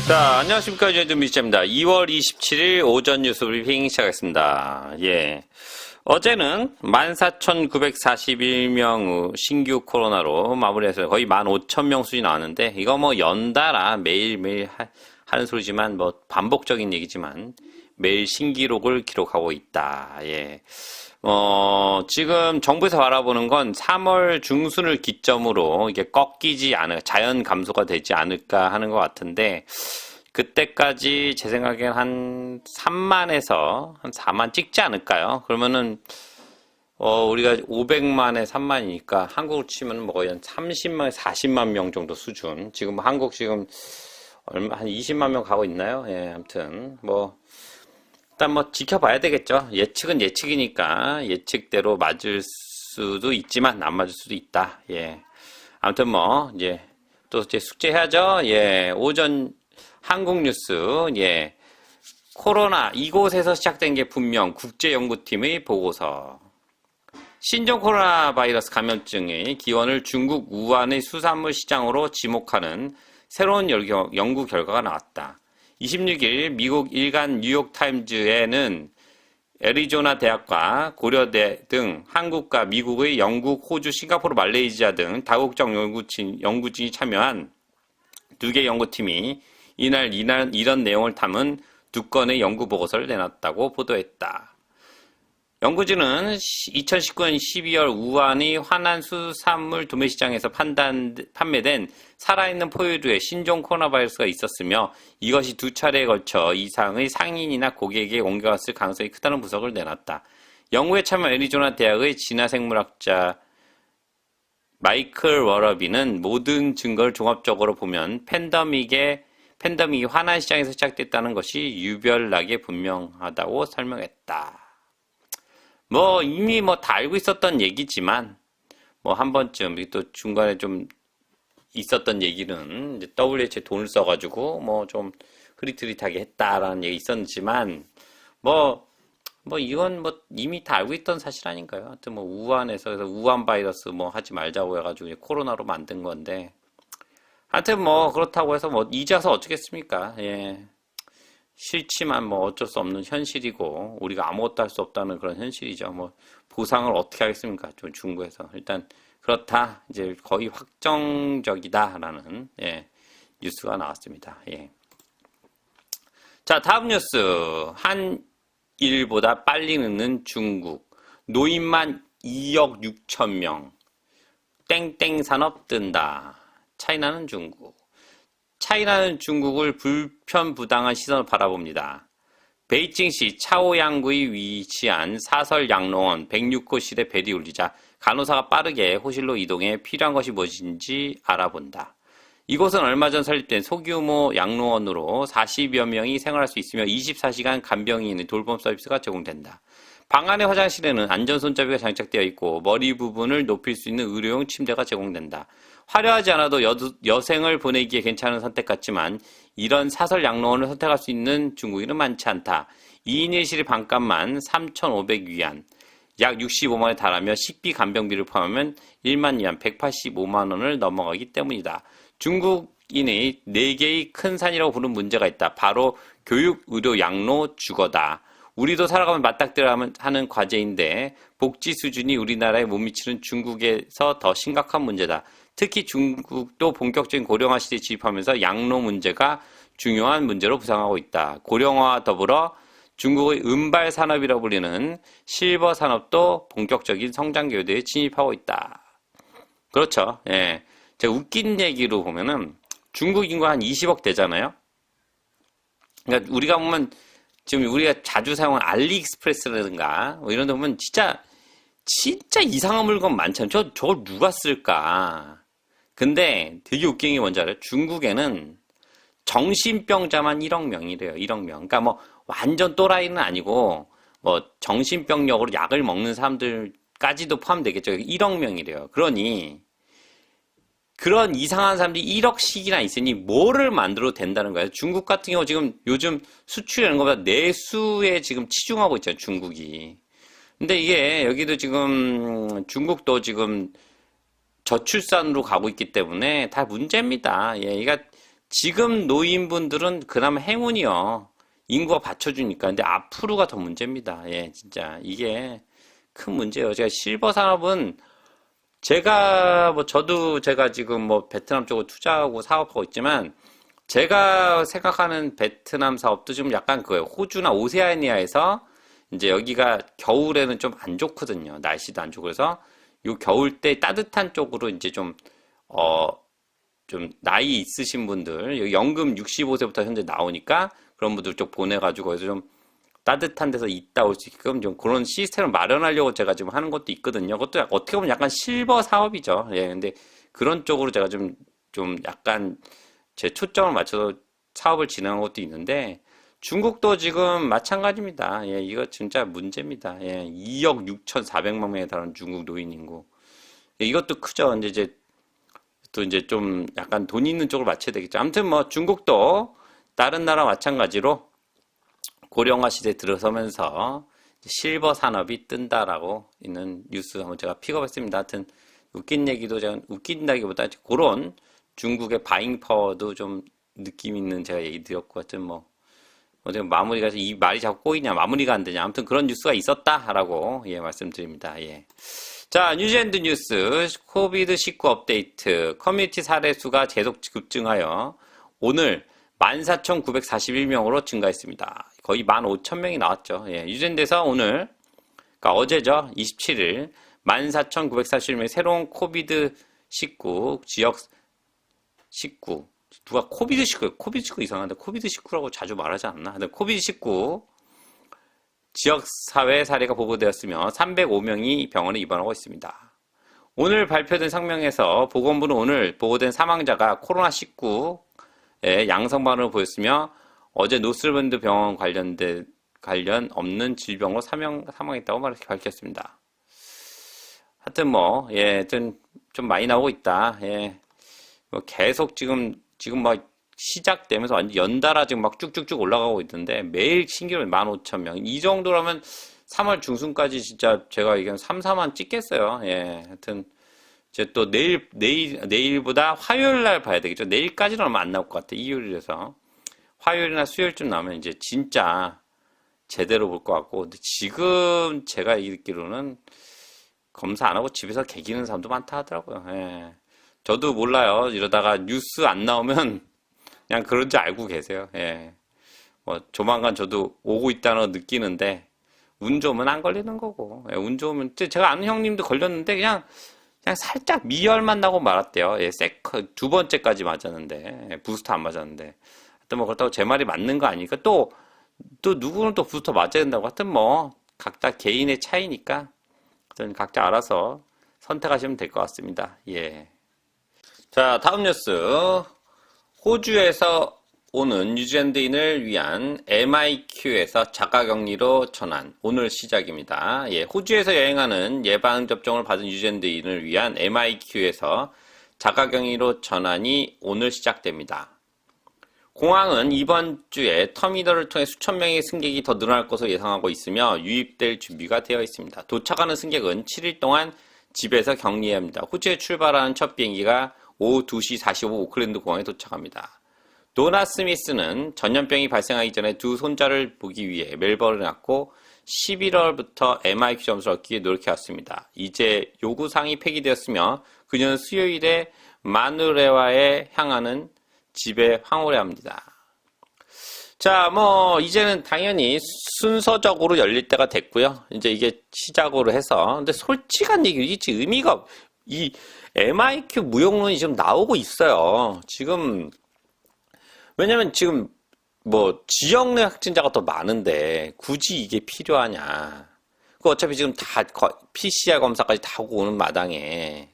자, 안녕하십니까. 유현준 미디어입니다. 2월 27일 오전 뉴스 브리핑 시작하겠습니다. 예. 어제는 14,941명 신규 코로나로 마무리해서 거의 15,000명 수준이 나왔는데, 이거 뭐 연달아 매일매일 하는 소리지만, 뭐 반복적인 얘기지만, 매일 신기록을 기록하고 있다. 예. 지금 정부에서 바라보는 건 3월 중순을 기점으로 이게 꺾이지 않을, 자연 감소가 되지 않을까 하는 것 같은데, 그때까지 제 생각엔 한 3만에서 한 4만 찍지 않을까요? 그러면은, 우리가 500만에 3만이니까 한국으로 치면 뭐 거의 한 30만, 40만 명 정도 수준. 지금 한국 지금 한 20만 명 가고 있나요? 예, 아무튼, 일단 지켜봐야 되겠죠. 예측은 예측이니까 예측대로 맞을 수도 있지만 안 맞을 수도 있다. 예. 아무튼 이제 또 이제 숙제해야죠. 예. 오전 한국 뉴스. 예. 코로나 이곳에서 시작된 게 분명 국제연구팀의 보고서. 신종 코로나 바이러스 감염증의 기원을 중국 우한의 수산물 시장으로 지목하는 새로운 연구 결과가 나왔다. 26일 미국 일간 뉴욕타임즈에는 애리조나 대학과 고려대 등 한국과 미국의 영국, 호주, 싱가포르, 말레이시아 등 다국적 연구진이 참여한 2개 연구팀이 이날 이런 내용을 담은 2건의 연구 보고서를 내놨다고 보도했다. 연구진은 2019년 12월 우한의 화난 수산물 도매시장에서 판매된 살아있는 포유류에 신종 코로나 바이러스가 있었으며 이것이 2차례에 걸쳐 이상의 상인이나 고객에게 옮겨갔을 가능성이 크다는 분석을 내놨다. 연구에 참여한 애리조나 대학의 진화생물학자 마이클 워러비는 모든 증거를 종합적으로 보면 팬데믹이 화난 시장에서 시작됐다는 것이 유별나게 분명하다고 설명했다. 이미 다 알고 있었던 얘기지만, 한 번쯤, 또 중간에 좀 있었던 얘기는, 이제 WHO에 돈을 써가지고, 좀 흐릿흐릿하게 했다라는 얘기 있었지만, 이건 이미 다 알고 있던 사실 아닌가요? 하여튼 우한에서, 그래서 우한 바이러스 하지 말자고 해가지고 이제 코로나로 만든 건데, 하여튼 그렇다고 해서 이제 와서 어쩌겠습니까? 예. 싫지만 어쩔 수 없는 현실이고 우리가 아무것도 할 수 없다는 그런 현실이죠. 보상을 어떻게 하겠습니까? 좀 중국에서 일단 그렇다 이제 거의 확정적이다라는 뉴스가 나왔습니다. 예. 자, 다음 뉴스. 한일보다 빨리 늦는 중국. 노인만 2억 6천 명. 땡땡 산업 뜬다. 차이나는 중국. 차이나는 중국을 불편부당한 시선으로 바라봅니다. 베이징시 차오양구에 위치한 사설 양로원 106호실에 벨이 울리자 간호사가 빠르게 호실로 이동해 필요한 것이 무엇인지 알아본다. 이곳은 얼마 전 설립된 소규모 양로원으로 40여 명이 생활할 수 있으며 24시간 간병인이 있는 돌봄 서비스가 제공된다. 방 안의 화장실에는 안전손잡이가 장착되어 있고 머리 부분을 높일 수 있는 의료용 침대가 제공된다. 화려하지 않아도 여생을 보내기에 괜찮은 선택 같지만 이런 사설 양로원을 선택할 수 있는 중국인은 많지 않다. 2인 1실의 방값만 3,500위안, 약 65만원에 달하며 식비 간병비를 포함하면 1만 위안 185만원을 넘어가기 때문이다. 중국인의 4개의 큰 산이라고 부르는 문제가 있다. 바로 교육, 의료, 양로, 주거다. 우리도 살아가면 맞닥뜨려 하는 과제인데 복지 수준이 우리나라에 못 미치는 중국에서 더 심각한 문제다. 특히 중국도 본격적인 고령화 시대에 진입하면서 양로 문제가 중요한 문제로 부상하고 있다. 고령화와 더불어 중국의 은발 산업이라고 불리는 실버 산업도 본격적인 성장 기회에 진입하고 있다. 그렇죠. 예. 제가 웃긴 얘기로 보면은 중국 인구 한 20억 되잖아요. 그러니까 우리가 보면 지금 우리가 자주 사용하는 알리익스프레스라든가 이런 데 보면 진짜 이상한 물건 많잖아요. 저걸 누가 쓸까? 근데 되게 웃긴 게 뭔지 알아요? 중국에는 정신병자만 1억 명이래요. 1억 명. 그러니까 완전 또라이는 아니고 정신병력으로 약을 먹는 사람들까지도 포함되겠죠. 1억 명이래요. 그러니 그런 이상한 사람들이 1억씩이나 있으니 뭐를 만들어도 된다는 거예요. 중국 같은 경우 지금 요즘 수출이라는 것보다 내수에 지금 치중하고 있잖아요. 중국이. 근데 이게 여기도 지금 중국도 지금 저출산으로 가고 있기 때문에 다 문제입니다. 예, 그러니까 지금 노인분들은 그나마 행운이요. 인구가 받쳐주니까. 근데 앞으로가 더 문제입니다. 예, 진짜. 이게 큰 문제예요. 제가 실버 산업은 저도 제가 지금 뭐 베트남 쪽으로 투자하고 사업하고 있지만 제가 생각하는 베트남 사업도 좀 약간 그거예요. 호주나 오세아니아에서 이제 여기가 겨울에는 좀 안 좋거든요. 날씨도 안 좋고. 그래서 요 겨울 때 따뜻한 쪽으로 이제 좀 나이 있으신 분들, 여기 연금 65세부터 현재 나오니까 그런 분들 쪽 보내가지고 거기서 좀 따뜻한 데서 있다 올 수 있게끔 좀 그런 시스템을 마련하려고 제가 지금 하는 것도 있거든요. 그것도 어떻게 보면 약간 실버 사업이죠. 예, 근데 그런 쪽으로 제가 좀 약간 제 초점을 맞춰서 사업을 진행한 것도 있는데 중국도 지금 마찬가지입니다. 예, 이거 진짜 문제입니다. 예, 2억 6,400만 명에 달하는 중국 노인 인구. 예, 이것도 크죠. 근데 이제 또 이제 좀 약간 돈 있는 쪽으로 맞춰야 되겠죠. 아무튼 뭐 중국도 다른 나라 마찬가지로 고령화 시대에 들어서면서 실버 산업이 뜬다라고 있는 뉴스 한번 제가 픽업했습니다. 하여튼 웃긴 얘기도 제가 웃긴다기보다 그런 중국의 바잉 파워도 좀 느낌 있는 제가 얘기 드렸고 하여튼 뭐 어제 마무리가 이 말이 자꾸 꼬이냐 마무리가 안 되냐 아무튼 그런 뉴스가 있었다라고 예 말씀드립니다. 예. 자, 뉴질랜드 뉴스 코비드-19 업데이트 커뮤니티 사례 수가 계속 급증하여 오늘 14,941명으로 증가했습니다. 거의 15,000명이 나왔죠. 예, 뉴질랜드에서 오늘 그러니까 어제죠. 27일 14,941명의 새로운 코비드-19 지역 19 누가 코비드-19 이상한데 코비드-19라고 자주 말하지 않나? 근데 코비드-19 지역사회 사례가 보고되었으며 305명이 병원에 입원하고 있습니다. 오늘 발표된 성명에서 보건부는 오늘 보고된 사망자가 코로나19에 양성 반응을 보였으며 어제 노슬밴드 병원 관련 없는 질병으로 사망했다고 밝혔습니다. 하여튼 뭐, 예, 하여튼 좀 많이 나오고 있다. 예, 뭐 계속 지금 막 시작되면서 완전 연달아 지금 막 쭉쭉쭉 올라가고 있는데 매일 신규로 15,000명. 이 정도라면 3월 중순까지 진짜 제가 얘기한 3, 4만 찍겠어요. 예. 하여튼 이제 또 내일보다 화요일 날 봐야 되겠죠. 내일까지는 얼마 안 나올 것 같아. 일요일에서. 화요일이나 수요일쯤 나오면 이제 진짜 제대로 볼 것 같고. 근데 지금 제가 읽기로는 검사 안 하고 집에서 개기는 사람도 많다 하더라고요. 예. 저도 몰라요. 이러다가 뉴스 안 나오면 그냥 그런 줄 알고 계세요. 예. 뭐, 조만간 저도 오고 있다는 거 느끼는데, 운 좋으면 안 걸리는 거고, 예, 운 좋으면, 제가 아는 형님도 걸렸는데, 그냥 살짝 미열만 나고 말았대요. 예, 두 번째까지 맞았는데, 예, 부스터 안 맞았는데. 하여튼 뭐, 그렇다고 제 말이 맞는 거 아니니까, 또 누구는 또 부스터 맞아야 된다고. 하여튼 뭐, 각자 개인의 차이니까, 하여튼 각자 알아서 선택하시면 될 것 같습니다. 예. 자, 다음 뉴스. 호주에서 오는 뉴질랜드인을 위한 MIQ에서 자가격리로 전환. 오늘 시작입니다. 예, 호주에서 여행하는 예방접종을 받은 뉴질랜드인을 위한 MIQ에서 자가격리로 전환이 오늘 시작됩니다. 공항은 이번 주에 터미널을 통해 수천 명의 승객이 더 늘어날 것으로 예상하고 있으며 유입될 준비가 되어 있습니다. 도착하는 승객은 7일 동안 집에서 격리해야 합니다. 호주에 출발하는 첫 비행기가 오후 2시 45분 오클랜드 공항에 도착합니다. 도나 스미스는 전염병이 발생하기 전에 두 손자를 보기 위해 멜버른에 왔고 11월부터 MIQ 점수를 얻기 위해 노력해왔습니다. 이제 요구사항이 폐기되었으며 그녀는 수요일에 마누레와에 향하는 집에 황홀해야 합니다. 자, 뭐 이제는 당연히 순서적으로 열릴 때가 됐고요. 이제 이게 시작으로 해서 근데 솔직한 얘기 이게 지금 의미가 이 MIQ 무용론이 지금 나오고 있어요. 지금 왜냐면 지금 뭐 지역 내 확진자가 더 많은데 굳이 이게 필요하냐? 그 어차피 지금 다 PCR 검사까지 다 하고 오는 마당에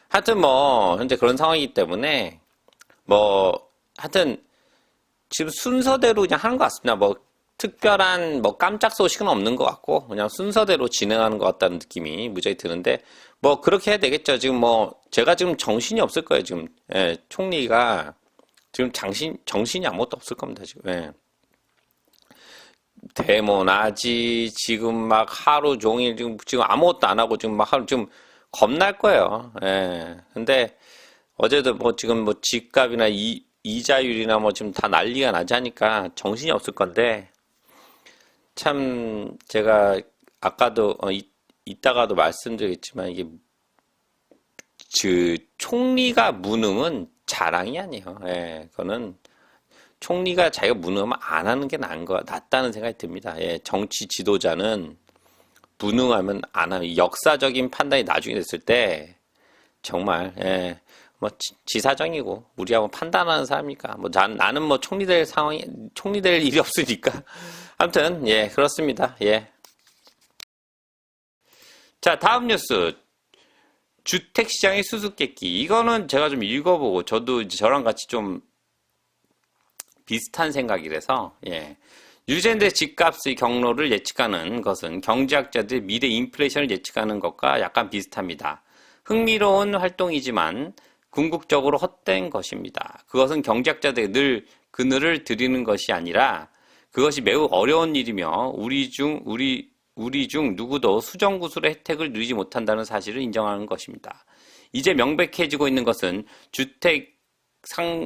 하여튼 뭐 현재 그런 상황이기 때문에 뭐 하여튼 지금 순서대로 그냥 하는 것 같습니다. 뭐 특별한 뭐 깜짝 소식은 없는 것 같고 그냥 순서대로 진행하는 것 같다는 느낌이 무지하게 드는데 뭐 그렇게 해야 되겠죠. 지금 뭐 제가 지금 정신이 없을 거예요. 지금 예, 총리가 지금 정신이 아무것도 없을 겁니다. 지금 예. 데모나지 지금 막 하루 종일 지금 아무것도 안 하고 지금 막 하루 지금 겁날 거예요. 예. 근데 어제도 뭐 지금 뭐 집값이나 이자율이나 뭐 지금 다 난리가 나지 하니까 정신이 없을 건데, 참 제가 아까도 이따가도 말씀드리겠지만 이게 총리가 무능은 자랑이 아니에요. 예, 그거는 총리가 자기가 무능하면 안 하는 게 낫다는 생각이 듭니다. 예, 정치 지도자는 무능하면 안 하는, 역사적인 판단이 나중에 됐을 때 정말 예, 뭐 지사정이고 우리하고 판단하는 사람이니까 뭐 나는 뭐 총리 될 일이 없으니까 아무튼 예, 그렇습니다. 예. 자, 다음 뉴스. 주택시장의 수수께끼. 이거는 제가 좀 읽어보고 저도 이제 저랑 같이 좀 비슷한 생각이라서 예. 유전대 집값의 경로를 예측하는 것은 경제학자들의 미래 인플레이션을 예측하는 것과 약간 비슷합니다. 흥미로운 활동이지만 궁극적으로 헛된 것입니다. 그것은 경제학자들에게 늘 그늘을 드리는 것이 아니라 그것이 매우 어려운 일이며 우리 중 누구도 수정구술의 혜택을 누리지 못한다는 사실을 인정하는 것입니다. 이제 명백해지고 있는 것은 주택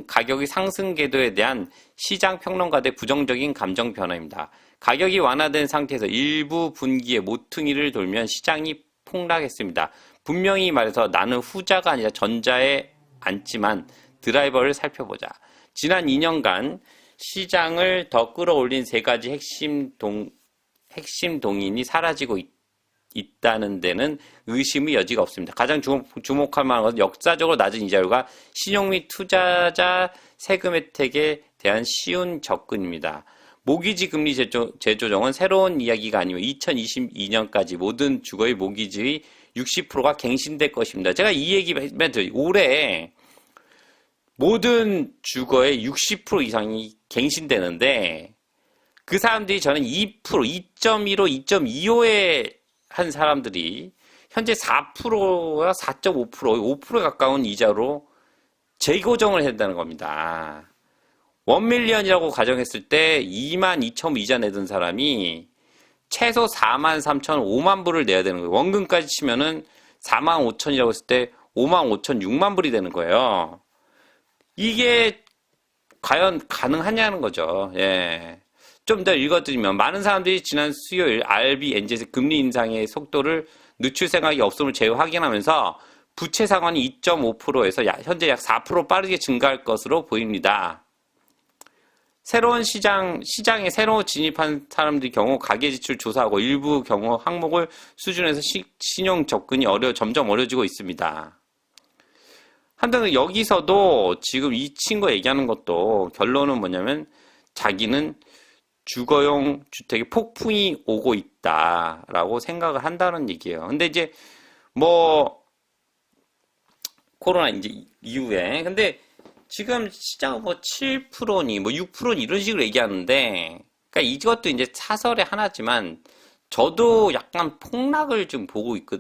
가격의 상승 궤도에 대한 시장 평론가들의 부정적인 감정 변화입니다. 가격이 완화된 상태에서 일부 분기에 모퉁이를 돌면 시장이 폭락했습니다. 분명히 말해서 나는 후자가 아니라 전자에 앉지만 드라이버를 살펴보자. 지난 2년간 시장을 더 끌어올린 세 가지 핵심 동인이 사라지고 있다는 데는 의심의 여지가 없습니다. 가장 주목할 만한 것은 역사적으로 낮은 이자율과 신용 및 투자자 세금 혜택에 대한 쉬운 접근입니다. 모기지 금리 재조정은 새로운 이야기가 아니며 2022년까지 모든 주거의 모기지의 60%가 갱신될 것입니다. 제가 이 얘기만 드려요. 올해 모든 주거의 60% 이상이 갱신되는데 그 사람들이 저는 2%, 2.15, 2.25에 한 사람들이 현재 4%와 4.5%, 5%에 가까운 이자로 재고정을 해야 된다는 겁니다. 1밀리언이라고 가정했을 때 22,000불 이자 내던 사람이 최소 43,000, 5만 불을 내야 되는 거예요. 원금까지 치면은 45,000이라고 했을 때 55,000, 6만 불이 되는 거예요. 이게 과연 가능하냐는 거죠. 예. 좀 더 읽어드리면 많은 사람들이 지난 수요일 RBNZ의 금리 인상의 속도를 늦출 생각이 없음을 재확인하면서 부채 상환이 2.5%에서 현재 약 4% 빠르게 증가할 것으로 보입니다. 새로운 시장에 새로 진입한 사람들 경우 가계지출 조사하고 일부 경우 항목을 수준에서 신용 접근이 점점 어려워지고 있습니다. 한편 여기서도 지금 이 친구가 얘기하는 것도 결론은 뭐냐면 자기는 주거용 주택에 폭풍이 오고 있다라고 생각을 한다는 얘기예요. 근데 이제 뭐 코로나 이제 이후에 근데 지금 시장은 뭐 7%니 뭐 6%니 이런 식으로 얘기하는데 그러니까 이것도 이제 사설의 하나지만 저도 약간 폭락을 좀 보고 있고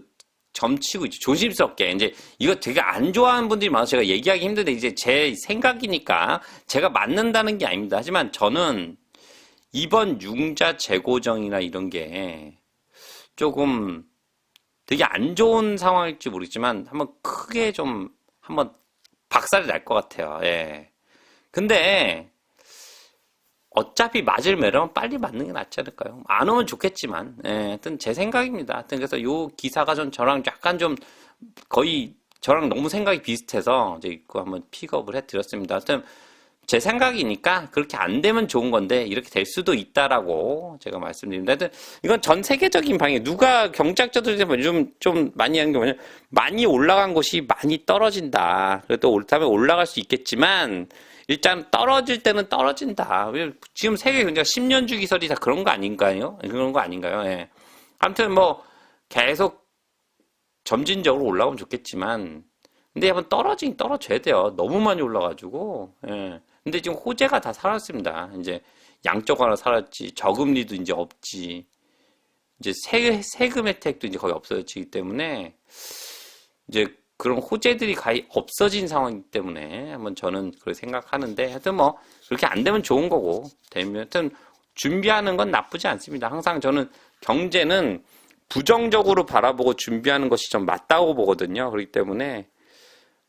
점치고 있죠. 조심스럽게. 이제 이거 되게 안 좋아하는 분들이 많아서 제가 얘기하기 힘든데 이제 제 생각이니까 제가 맞는다는 게 아닙니다. 하지만 저는 이번 융자 재고정이나 이런 게 조금 되게 안 좋은 상황일지 모르겠지만 한번 크게 좀 한번 박살이 날 것 같아요. 예. 근데 어차피 맞을 매력은 빨리 맞는 게 낫지 않을까요? 안 오면 좋겠지만, 예, 하여튼 제 생각입니다. 하여튼 그래서 요 기사가 저랑 약간 좀 거의 저랑 너무 생각이 비슷해서 이제 이거 한번 픽업을 해드렸습니다. 하여튼 제 생각이니까 그렇게 안 되면 좋은 건데 이렇게 될 수도 있다라고 제가 말씀드립니다. 하여튼 이건 전 세계적인 방향. 누가 경제학자들이 요즘 좀 많이 하는 게 뭐냐면 많이 올라간 곳이 많이 떨어진다. 그래도 다음에 올라갈 수 있겠지만 일단 떨어질 때는 떨어진다. 지금 세계 경제가 10년 주기설이 다 그런 거 아닌가요? 그런 거 아닌가요? 예. 아무튼 뭐 계속 점진적으로 올라오면 좋겠지만 근데 한번 떨어져야 돼요. 너무 많이 올라가지고. 예. 근데 지금 호재가 다 사라졌습니다. 이제 양적 완화 사라졌지, 저금리도 이제 없지, 이제 세금 혜택도 이제 거의 없어지기 때문에 이제 그런 호재들이 거의 없어진 상황이기 때문에 한번 저는 그렇게 생각하는데 하여튼 뭐 그렇게 안 되면 좋은 거고 되면 하여튼 준비하는 건 나쁘지 않습니다. 항상 저는 경제는 부정적으로 바라보고 준비하는 것이 좀 맞다고 보거든요. 그렇기 때문에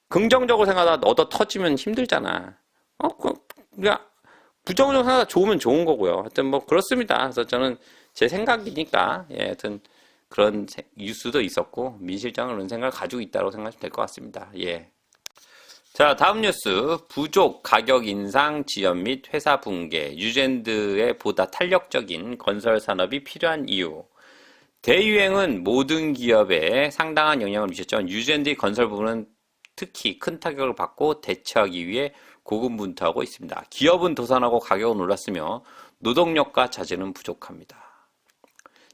긍정적으로 생각하다가 얻어 터지면 힘들잖아. 그냥 부정적 상사가 좋으면 좋은 거고요. 하여튼 뭐 그렇습니다. 그래서 저는 제 생각이니까 하여튼 그런 뉴스도 있었고 민 실장은 그런 생각을 가지고 있다고 생각하시면 될 것 같습니다. 예. 자, 다음 뉴스. 부족, 가격 인상, 지연 및 회사 붕괴, 뉴젠드의 보다 탄력적인 건설 산업이 필요한 이유. 대유행은 모든 기업에 상당한 영향을 미쳤죠. 뉴젠드의 건설 부분은 특히 큰 타격을 받고 대처하기 위해 고군분투하고 있습니다. 기업은 도산하고 가격은 올랐으며 노동력과 자재는 부족합니다.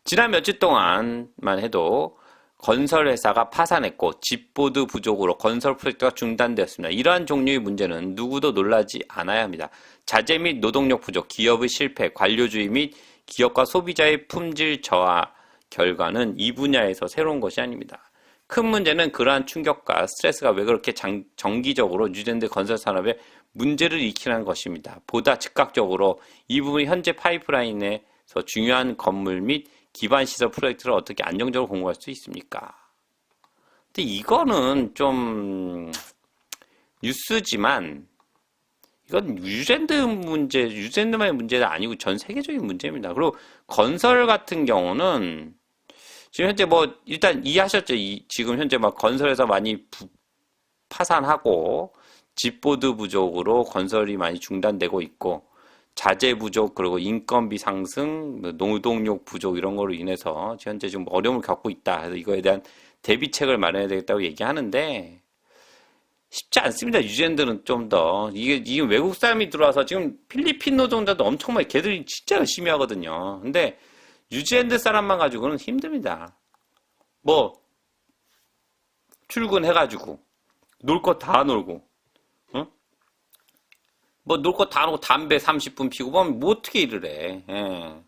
지난 며칠 동안만 해도 건설회사가 파산했고 집보드 부족으로 건설 프로젝트가 중단되었습니다. 이러한 종류의 문제는 누구도 놀라지 않아야 합니다. 자재 및 노동력 부족, 기업의 실패, 관료주의 및 기업과 소비자의 품질 저하 결과는 이 분야에서 새로운 것이 아닙니다. 큰 문제는 그러한 충격과 스트레스가 왜 그렇게 정기적으로 뉴젠드 건설 산업에 문제를 일으키는 것입니다. 보다 즉각적으로 이 부분이 현재 파이프라인에서 중요한 건물 및 기반 시설 프로젝트를 어떻게 안정적으로 공급할 수 있습니까? 근데 이거는 좀 뉴스지만 이건 뉴젠드만의 문제가 아니고 전 세계적인 문제입니다. 그리고 건설 같은 경우는 지금 현재 뭐 일단 이해하셨죠? 지금 현재 막 건설에서 많이 파산하고 집보드 부족으로 건설이 많이 중단되고 있고 자재 부족 그리고 인건비 상승, 노동력 부족 이런 거로 인해서 현재 지금 어려움을 겪고 있다. 그래서 이거에 대한 대비책을 마련해야 되겠다고 얘기하는데 쉽지 않습니다. 뉴젠드는 좀 더 이게 외국 사람이 들어와서 지금 필리핀 노동자도 엄청 많이 걔들이 진짜 열심히 하거든요. 근데 뉴질랜드 사람만 가지고는 힘듭니다. 뭐 출근해가지고 놀 거 다 놀고, 응? 뭐 놀 거 다 놀고 담배 30분 피고 보면 뭐 어떻게 일을 해? 예.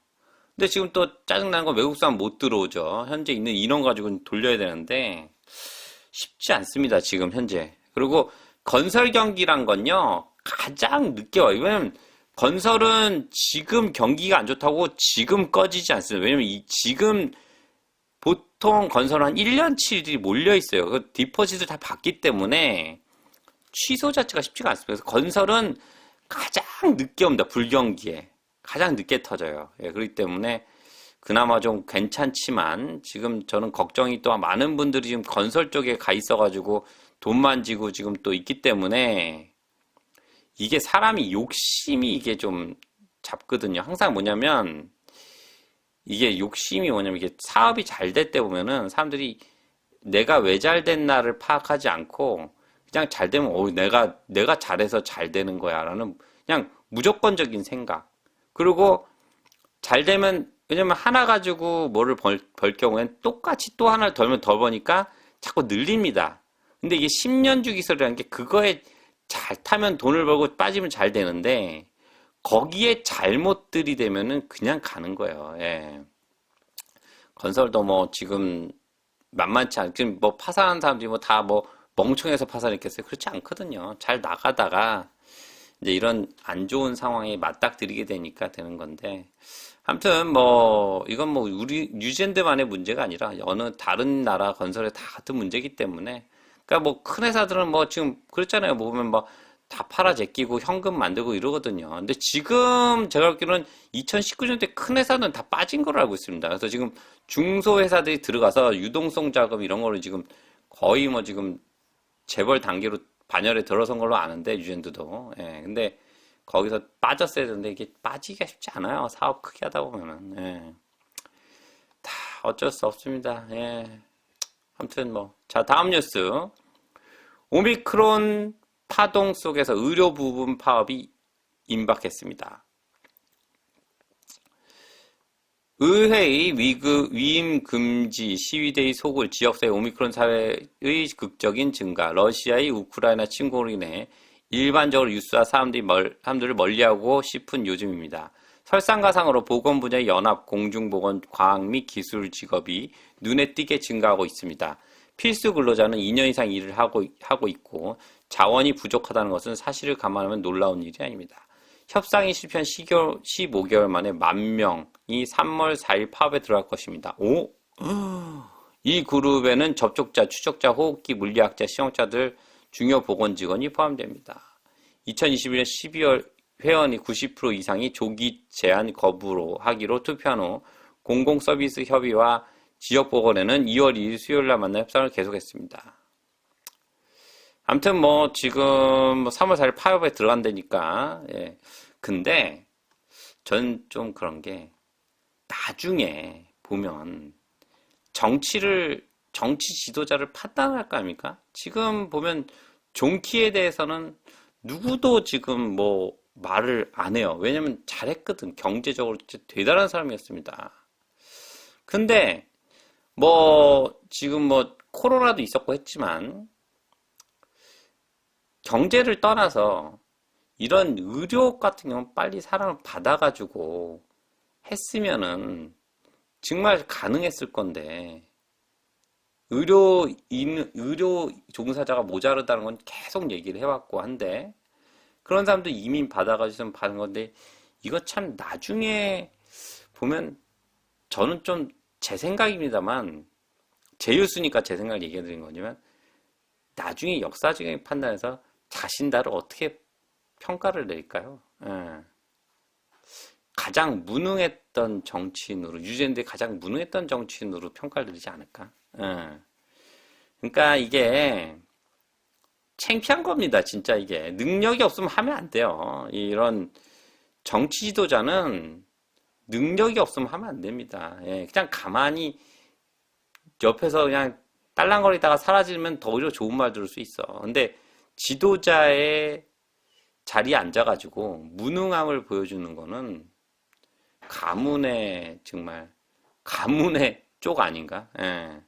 근데 지금 또 짜증나는 건 외국 사람 못 들어오죠. 현재 있는 인원 가지고는 돌려야 되는데 쉽지 않습니다. 지금 현재. 그리고 건설 경기란 건요 가장 늦게 와요. 왜냐면 건설은 지금 경기가 안 좋다고 지금 꺼지지 않습니다. 왜냐면 지금 보통 건설은 한 1년치들이 몰려 있어요. 그 디포짓을 다 받기 때문에 취소 자체가 쉽지가 않습니다. 그래서 건설은 가장 늦게 옵니다. 불경기에. 가장 늦게 터져요. 예, 그렇기 때문에 그나마 좀 괜찮지만 지금 저는 걱정이 또 많은 분들이 지금 건설 쪽에 가 있어가지고 돈만 지고 지금 또 있기 때문에 이게 사람이 욕심이 이게 좀 잡거든요. 항상 뭐냐면 이게 욕심이 뭐냐면 이게 사업이 잘 될 때 보면은 사람들이 내가 왜 잘 됐나를 파악하지 않고 그냥 잘 되면 내가 잘해서 잘 되는 거야라는 그냥 무조건적인 생각. 그리고 잘 되면 왜냐면 하나 가지고 뭐를 벌 경우엔 똑같이 또 하나를 더 버니까 자꾸 늘립니다. 근데 이게 10년 주기설이라는 게 그거에 잘 타면 돈을 벌고 빠지면 잘 되는데 거기에 잘못들이 되면은 그냥 가는 거예요. 예. 건설도 뭐 지금 만만치 않, 지금 뭐 파산한 사람들이 뭐 다 뭐 멍청해서 파산했겠어요? 그렇지 않거든요. 잘 나가다가 이제 이런 안 좋은 상황에 맞닥뜨리게 되니까 되는 건데 아무튼 뭐 이건 뭐 우리 뉴젠드만의 문제가 아니라 어느 다른 나라 건설에 다 같은 문제이기 때문에 그러니까 뭐 큰 회사들은 뭐 지금 그렇잖아요. 뭐 보면 뭐 다 팔아 제끼고 현금 만들고 이러거든요. 근데 지금 제가 알기로는 2019년 때 큰 회사는 다 빠진 걸로 알고 있습니다. 그래서 지금 중소회사들이 들어가서 유동성 자금 이런 거를 지금 거의 뭐 지금 재벌 단계로 반열에 들어선 걸로 아는데 뉴젠드도. 예. 근데 거기서 빠졌어야 되는데 이게 빠지기가 쉽지 않아요. 사업 크게 하다 보면은. 예. 다 어쩔 수 없습니다. 예. 아무튼 뭐. 자, 다음 뉴스. 오미크론 파동 속에서 의료 부분 파업이 임박했습니다. 의회의 위임 금지 시위대의 속을 지역사회 오미크론 사회의 극적인 증가, 러시아의 우크라이나 침공으로 인해 일반적으로 뉴스와 사람들을 멀리하고 싶은 요즘입니다. 설상가상으로 보건 분야의 연합, 공중보건, 과학 및 기술 직업이 눈에 띄게 증가하고 있습니다. 필수 근로자는 2년 이상 일을 하고 있고 자원이 부족하다는 것은 사실을 감안하면 놀라운 일이 아닙니다. 협상이 실패한 15개월 만에 10,000명이 3월 4일 파업에 들어갈 것입니다. 오? 이 그룹에는 접촉자, 추적자, 호흡기, 물리학자, 시험자들, 중요 보건 직원이 포함됩니다. 2021년 12월 회원이 90% 이상이 조기 제한 거부로 하기로 투표한 후 공공서비스 협의와 지역보건회는 2월 2일 수요일날 만나 협상을 계속했습니다. 아무튼 뭐 지금 3월 4일 파업에 들어간다니까. 예. 근데 전 좀 그런 게 나중에 보면 정치 지도자를 판단할 거 아닙니까? 지금 보면 존키에 대해서는 누구도 지금 뭐 말을 안 해요. 왜냐면 잘했거든. 경제적으로 진짜 대단한 사람이었습니다. 근데 뭐 지금 뭐 코로나도 있었고 했지만 경제를 떠나서 이런 의료 같은 경우는 빨리 사람을 받아가지고 했으면은 정말 가능했을 건데 의료 종사자가 모자르다는 건 계속 얘기를 해왔고 한데 그런 사람도 이민 받아가지고 좀 받은 건데 이거 참 나중에 보면 저는 좀 제 생각입니다만 제유수니까 제 생각을 얘기해 드린 거지만 나중에 역사적인 판단에서 자신들을 어떻게 평가를 낼까요? 예. 가장 무능했던 정치인으로 유죄인데 가장 무능했던 정치인으로 평가를 내리지 않을까? 예. 그러니까 이게 창피한 겁니다. 진짜 이게 능력이 없으면 하면 안 돼요. 이런 정치 지도자는 능력이 없으면 하면 안 됩니다. 예. 그냥 가만히 옆에서 그냥 딸랑거리다가 사라지면 더 오히려 좋은 말 들을 수 있어. 근데 지도자의 자리에 앉아가지고 무능함을 보여주는 거는 정말 가문의 쪽 아닌가? 예.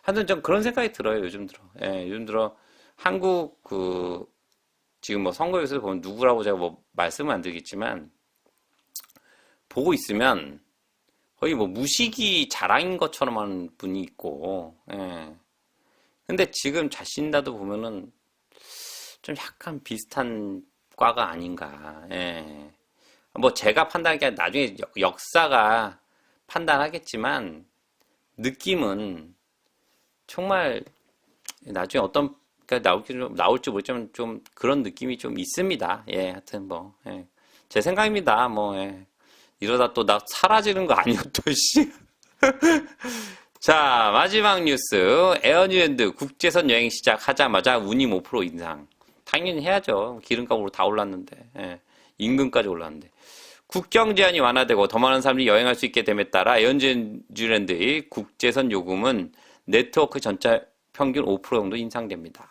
하여튼 좀 그런 생각이 들어요, 요즘 들어. 예, 요즘 들어 한국 지금 뭐 선거에서 보면 누구라고 제가 뭐 말씀은 안 드리겠지만 보고 있으면 거의 뭐 무식이 자랑인 것처럼 하는 분이 있고, 예. 근데 지금 자신다도 보면은 좀 약간 비슷한 과가 아닌가. 예. 뭐 제가 판단하기 아니라 나중에 역사가 판단하겠지만 느낌은 정말 나중에 어떤 나올지 모르지만 좀 그런 느낌이 좀 있습니다. 예, 하여튼 뭐 예. 제 생각입니다. 뭐 예. 이러다 또 나 사라지는 거 아니야 또 씨. 자, 마지막 뉴스. 에어뉴랜드 국제선 여행 시작하자마자 운임 5% 인상. 당연히 해야죠. 기름값으로 다 올랐는데. 예. 임금까지 올랐는데. 국경 제한이 완화되고 더 많은 사람들이 여행할 수 있게 됨에 따라 에어뉴랜드의 국제선 요금은 네트워크 전체 평균 5% 정도 인상됩니다.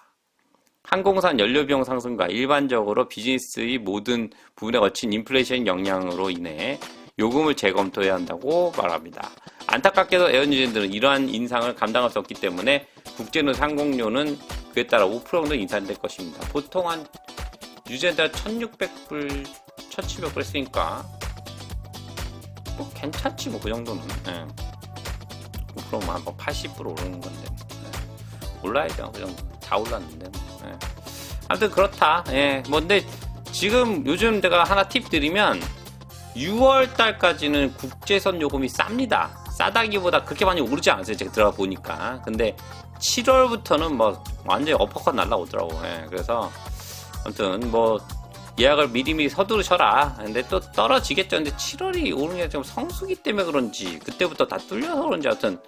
항공산 연료비용 상승과 일반적으로 비즈니스의 모든 부분에 거친 인플레이션 영향으로 인해 요금을 재검토해야 한다고 말합니다. 안타깝게도 에어뉴랜드는 이러한 인상을 감당할 수 없기 때문에 국제노 항공료는 그에 따라 5% 정도 인상될 것입니다. 보통 한 뉴질랜드가 1,600불, 1,700불 했으니까 뭐 괜찮지 뭐 그 정도는. 예. 5%면 한 80불 오르는 건데 올라야죠. 그 정도 다 올랐는데. 예. 아무튼 그렇다. 예. 뭐 근데 지금 요즘 내가 하나 팁 드리면 6월 달까지는 국제선 요금이 쌉니다. 싸다기보다 그렇게 많이 오르지 않았어요. 제가 들어가 보니까. 근데 7월부터는 뭐 완전히 어퍼컷 날라오더라고. 예. 그래서 아무튼 뭐 예약을 미리미리 서두르셔라. 근데 또 떨어지겠죠. 근데 7월이 오는 게 좀 성수기 때문에 그런지 그때부터 다 뚫려서 그런지 하여튼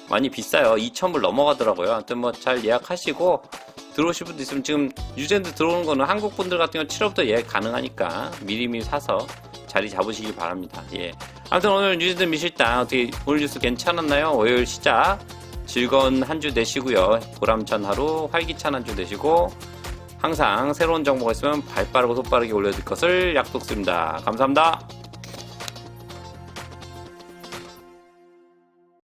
많이 비싸요. 2,000불 넘어가더라고요. 하여튼 뭐 잘 예약하시고 들어오실 분도 있으면 지금 뉴질랜드 들어오는 거는 한국 분들 같은 경우는 7월부터 예약 가능하니까 미리미리 사서 자리 잡으시기 바랍니다. 예. 아무튼 오늘 뉴질랜드 미실당 어떻게 오늘 뉴스 괜찮았나요? 월요일 시작 즐거운 한 주 되시고요. 보람찬 하루, 활기찬 한 주 되시고 항상 새로운 정보가 있으면 발빠르고 손빠르게 올려드릴 것을 약속드립니다. 감사합니다.